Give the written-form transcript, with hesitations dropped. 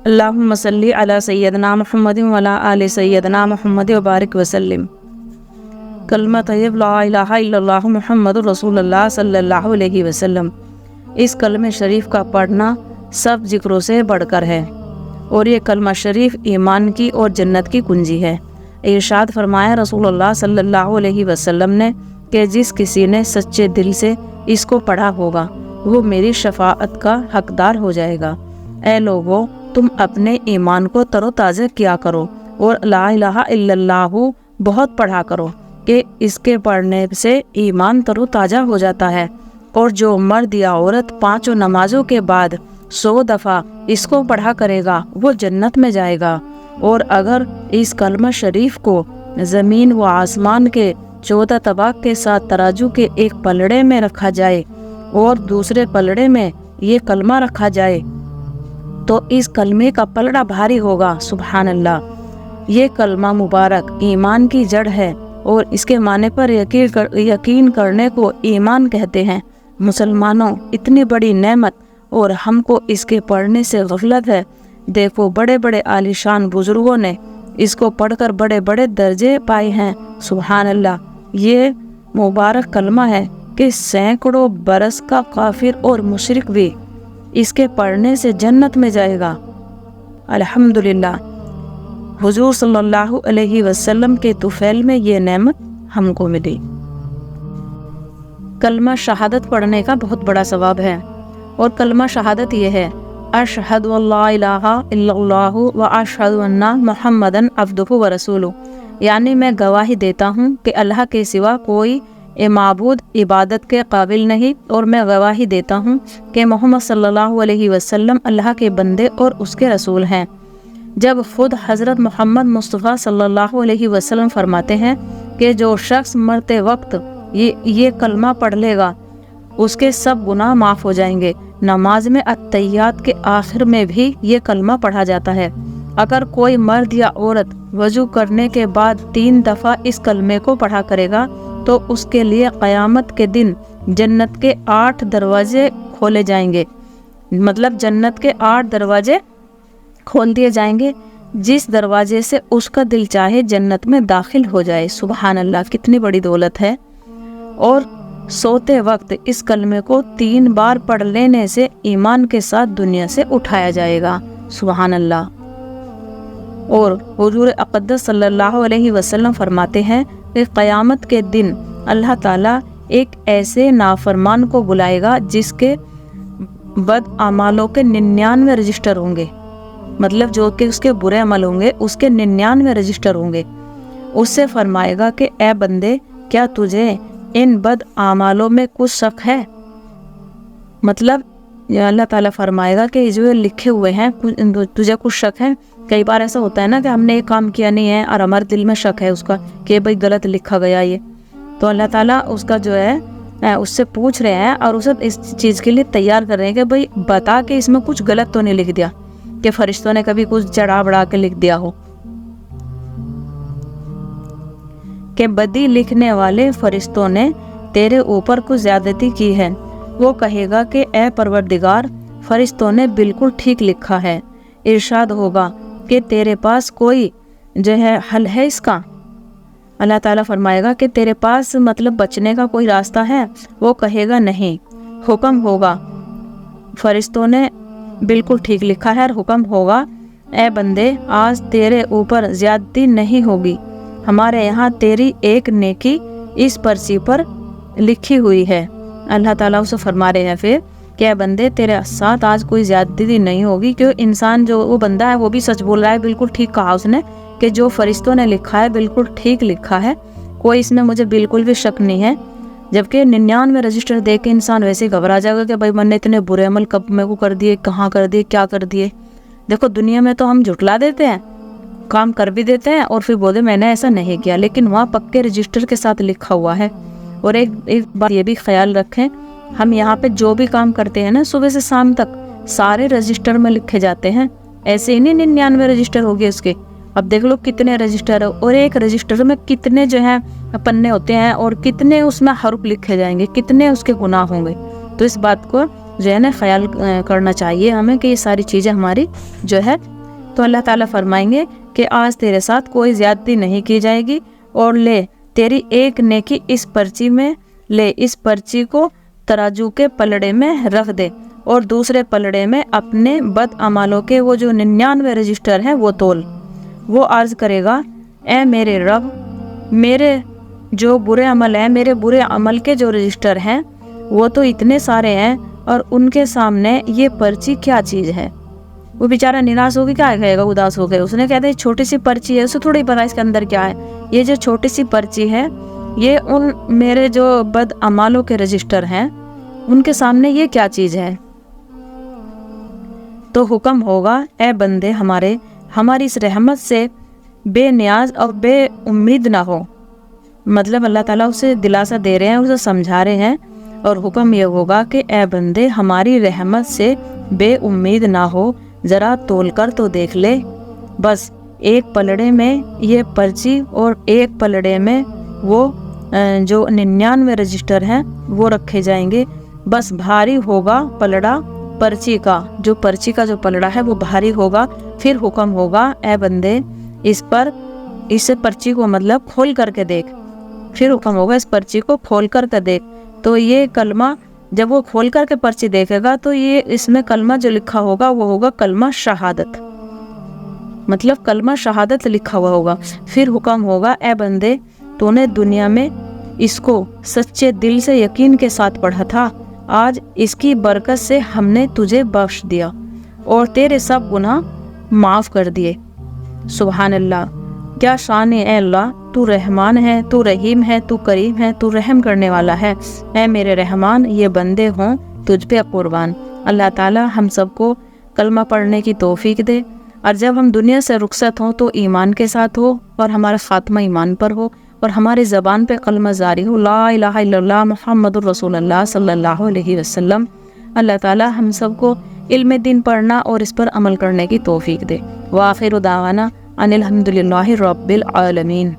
اللہم صلی علی سیدنا محمد وعلی آل سیدنا محمد وبارک وسلم۔ کلمہ طیب لا الہ الا اللہ محمد رسول اللہ صلی اللہ علیہ وسلم۔ اس کلمہ شریف کا پڑھنا سب ذکروں سے بڑھ کر ہے، اور یہ کلمہ شریف ایمان کی اور جنت کی کنجی ہے۔ ارشاد فرمایا رسول اللہ صلی اللہ علیہ وسلم نے کہ جس کسی نے سچے دل سے اس کو پڑھا ہوگا وہ میری شفاعت کا حقدار ہو جائے گا۔ اے لوگو، تم اپنے ایمان کو تر و تازہ کیا کرو اور لا الہ الا اللہ بہت پڑھا کرو کہ اس کے پڑھنے سے ایمان تر و تازہ ہو جاتا ہے، اور جو مرد یا عورت 5 نمازوں کے بعد 100 دفعہ اس کو پڑھا کرے گا وہ جنت میں جائے گا۔ اور اگر اس کلمہ شریف کو زمین و آسمان کے 14 طباق کے ساتھ ترازو کے ایک پلڑے میں رکھا جائے اور دوسرے پلڑے میں یہ کلمہ رکھا جائے تو اس کلمے کا پلڑا بھاری ہوگا۔ سبحان اللہ۔ یہ کلمہ مبارک ایمان کی جڑ ہے، اور اس کے معنی پر یقین کرنے کو ایمان کہتے ہیں۔ مسلمانوں، اتنی بڑی نعمت اور ہم کو اس کے پڑھنے سے غفلت ہے۔ دیکھو، بڑے بڑے عالیشان بزرگوں نے اس کو پڑھ کر بڑے بڑے درجے پائے ہیں۔ سبحان اللہ۔ یہ مبارک کلمہ ہے کہ سینکڑوں برس کا کافر اور مشرک بھی اس کے پڑھنے سے جنت میں جائے گا۔ الحمدللہ، حضور صلی اللہ علیہ وسلم کے طفیل میں یہ نعمت ہم کو ملی۔ کلمہ شہادت پڑھنے کا بہت بڑا ثواب ہے، اور کلمہ شہادت یہ ہے: اشہد ان لا الہ الا اللہ و اشہد ان محمدن عبدہ و رسولہ، یعنی میں گواہی دیتا ہوں کہ اللہ کے سوا کوئی معبود عبادت کے قابل نہیں، اور میں گواہی دیتا ہوں کہ محمد صلی اللہ علیہ وسلم اللہ کے بندے اور اس کے رسول ہیں۔ جب خود حضرت محمد مصطفیٰ صلی اللہ علیہ وسلم فرماتے ہیں کہ جو شخص مرتے وقت یہ کلمہ پڑھ لے گا اس کے سب گناہ معاف ہو جائیں گے۔ نماز میں التحیات کے آخر میں بھی یہ کلمہ پڑھا جاتا ہے۔ اگر کوئی مرد یا عورت وضو کرنے کے بعد 3 دفعہ اس کلمے کو پڑھا کرے گا تو اس کے لیے قیامت کے دن جنت کے 8 دروازے کھولے جائیں گے، مطلب جنت کے 8 دروازے کھول دیے جائیں گے، جس دروازے سے اس کا دل چاہے جنت میں داخل ہو جائے۔ سبحان اللہ، کتنی بڑی دولت ہے۔ اور سوتے وقت اس کلمے کو 3 بار پڑھ لینے سے ایمان کے ساتھ دنیا سے اٹھایا جائے گا۔ سبحان اللہ۔ اور حضور اقدس صلی اللہ علیہ وسلم فرماتے ہیں کہ قیامت کے دن اللہ تعالیٰ ایک ایسے نافرمان کو بلائے گا جس کے بد اعمالوں کے 99 رجسٹر ہوں گے، مطلب جو کہ اس کے برے عمل ہوں گے اس کے 99 رجسٹر ہوں گے۔ اس سے فرمائے گا کہ اے بندے، کیا تجھے ان بد اعمالوں میں کچھ شک ہے؟ مطلب اللہ تعالیٰ فرمائے گا کہ جو لکھے ہوئے ہیں تجھے کچھ شک ہے؟ کئی بار ایسا ہوتا ہے نا کہ ہم نے ایک کام کیا نہیں ہے اور ہمارے دل میں شک ہے اس کا کہ بھئی غلط لکھا گیا یہ، تو اللہ تعالیٰ اس کا جو ہے اس سے پوچھ رہے ہیں اور اسے اس چیز کے لیے تیار کر رہے ہیں کہ بھئی بتا کہ اس میں کچھ غلط تو نہیں لکھ دیا، کہ فرشتوں نے کبھی کچھ چڑھا بڑھا کے لکھ دیا ہو، کہ بدی لکھنے والے فرشتوں نے تیرے اوپر کچھ زیادتی کی ہے۔ وہ کہے گا کہ اے پروردگار، فرشتوں نے بالکل ٹھیک لکھا ہے۔ ارشاد ہوگا کہ تیرے پاس کوئی جو ہے حل ہے اس کا؟ اللہ تعالیٰ فرمائے گا کہ تیرے پاس مطلب بچنے کا کوئی راستہ ہے؟ وہ کہے گا نہیں۔ حکم ہوگا، فرشتوں نے بالکل ٹھیک لکھا ہے، اور حکم ہوگا اے بندے، آج تیرے اوپر زیادتی نہیں ہوگی، ہمارے یہاں تیری ایک نیکی اس پرچی پر لکھی ہوئی ہے۔ اللہ تعالیٰ اسے فرما رہے ہیں پھر کہ اے بندے، تیرے ساتھ آج کوئی زیادتی نہیں ہوگی، کیوں انسان جو وہ بندہ ہے وہ بھی سچ بول رہا ہے، بالکل ٹھیک کہا اس نے کہ جو فرشتوں نے لکھا ہے بالکل ٹھیک لکھا ہے، کوئی اس میں مجھے بالکل بھی شک نہیں ہے۔ جبکہ 99 رجسٹر دیکھ کے انسان ویسے ہی گھبرا جائے گا کہ بھائی میں نے اتنے برے عمل کب میں کو کر دیے، کہاں کر دیے، کیا کر دیے۔ دیکھو دنیا میں تو ہم جھٹلا دیتے ہیں، کام کر بھی دیتے ہیں اور پھر بولے میں نے ایسا نہیں کیا، لیکن وہاں پکے رجسٹر کے ساتھ لکھا ہوا ہے۔ اور ایک بات یہ بھی خیال رکھیں، ہم یہاں پہ جو بھی کام کرتے ہیں نا صبح سے شام تک سارے رجسٹر میں لکھے جاتے ہیں، ایسے ہی نہیں 99 رجسٹر ہو گئے اس کے۔ اب دیکھ لو کتنے رجسٹر ہے، اور ایک رجسٹر میں کتنے جو ہیں پنے ہوتے ہیں، اور کتنے اس میں حرف لکھے جائیں گے، کتنے اس کے گناہ ہوں گے۔ تو اس بات کو جو ہے نا خیال کرنا چاہیے ہمیں کہ یہ ساری چیزیں ہماری جو ہے تو اللہ تعالیٰ فرمائیں گے کہ آج تیرے ساتھ کوئی زیادتی نہیں کی جائے گی، اور لے تیری ایک نیکی اس پرچی میں لے، اس پرچی کو ترازو کے پلڑے میں رکھ دے، اور دوسرے پلڑے میں اپنے بد اعمالوں کے وہ جو 99 رجسٹر ہیں وہ تول۔ وہ عرض کرے گا اے میرے رب، میرے جو برے عمل ہیں، میرے برے عمل کے جو رجسٹر ہیں وہ تو اتنے سارے ہیں، اور ان کے سامنے یہ پرچی کیا چیز ہے۔ وہ بیچارہ نراش ہو کے کیا کہے گا، اداس ہو گئے، اس نے کہتے ہیں چھوٹی سی پرچی ہے، اسے تھوڑی پتا اس کے اندر کیا ہے۔ یہ جو چھوٹی سی پرچی ہے یہ ان میرے جو بد اعمالوں کے رجسٹر ہیں ان کے سامنے یہ کیا چیز ہے۔ تو حکم ہوگا اے بندے ہمارے، ہماری اس رحمت سے بے نیاز اور بے امید نہ ہو۔ مطلب اللہ تعالیٰ اسے دلاسا دے رہے ہیں، اسے سمجھا رہے ہیں، اور حکم یہ ہوگا کہ اے بندے ہماری رحمت سے بے امید نہ ہو، ذرا تول کر تو دیکھ لے۔ بس ایک پلڑے میں یہ پرچی اور ایک پلڑے میں وہ جو 99 رجسٹر ہیں وہ رکھے جائیں گے۔ بس بھاری ہوگا پلڑا پرچی کا، جو پرچی کا جو پلڑا ہے وہ بھاری ہوگا۔ پھر حکم ہوگا اے بندے اس پرچی کو مطلب کھول کر کے دیکھ۔ پھر حکم ہوگا اس پرچی کو کھول کر کے دیکھ۔ تو یہ کلمہ جب وہ کھول کر کے پرچی دیکھے گا تو یہ اس میں کلمہ جو لکھا ہوگا وہ ہوگا کلمہ شہادت، مطلب کلمہ شہادت لکھا ہوا ہوگا۔ پھر حکم ہوگا اے بندے تو نے دنیا میں اس کو سچے دل سے یقین کے ساتھ پڑھا تھا، آج اس کی برکت سے ہم نے تجھے بخش دیا اور تیرے سب گناہ معاف کر دیے۔ سبحان اللہ، کیا شان ہے اے اللہ، تو رحمان ہے، تو رحیم ہے، تو کریم ہے، تو رحم کرنے والا ہے۔ اے میرے رحمان، یہ بندے ہوں تجھ پہ قربان۔ اللہ تعالی ہم سب کو کلمہ پڑھنے کی توفیق دے، اور جب ہم دنیا سے رخصت ہوں تو ایمان کے ساتھ ہو، اور ہمارا خاتمہ ایمان پر ہو، اور ہماری زبان پہ کلمہ جاری ہو، لا الہ الا اللہ محمد الرسول اللہ صلی اللہ علیہ وسلم۔ اللہ تعالی ہم سب کو علم دین پڑھنا اور اس پر عمل کرنے کی توفیق دے۔ وآخر دعوانا ان الحمد للہ رب العالمین۔